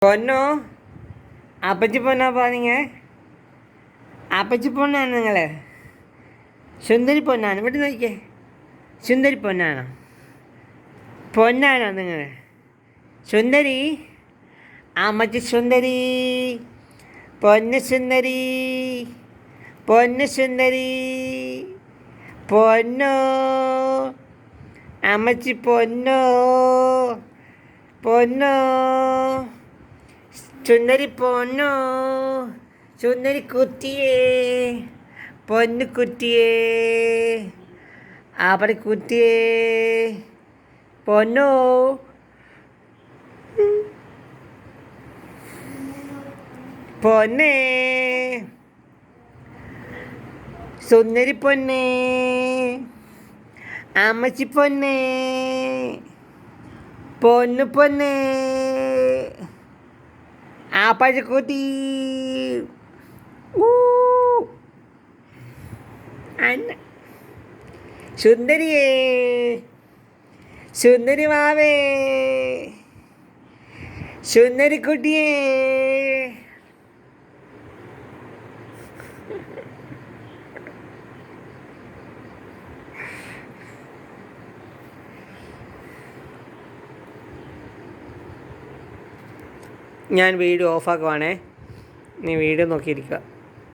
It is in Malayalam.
പൊന്നോ, അപ്പച്ചി പൊന്നാപ്പാ നിങ്ങൾ? അപ്പച്ചി പൊന്നാണ് നിങ്ങൾ? സുന്ദരി പൊന്നാണ്. ഇവിടെ നോക്കിയേ, സുന്ദരി പൊന്നാണോ? പൊന്നാണോ നിങ്ങൾ? സുന്ദരി, അമ്മച്ചി സുന്ദരി, പൊന്ന് സുന്ദരി, പൊന്ന് സുന്ദരി, പൊന്നോ, അമ്മച്ചി പൊന്നോ, പൊന്നോ, സുന്ദരി പൊന്നോ, സുന്ദരി കുട്ടിയേ, പൊന്നു കുട്ടിയേ, അവിടെ കുട്ടിയേ, പൊന്നോ, പൊന്നേ, സുന്ദരി പൊന്നേ, അമ്മച്ചി പൊന്നേ, പൊന്നു പൊന്നേ, ആപ്പച്ചക്കുട്ടി, അന്ന സുന്ദരിയേ, സുന്ദരി മാവേ, സുന്ദരിക്കുട്ടിയേ, ഞാൻ വീഡിയോ ഓഫാക്കുവാണേ. നീ വീഡിയോ നോക്കിയിരിക്കുക.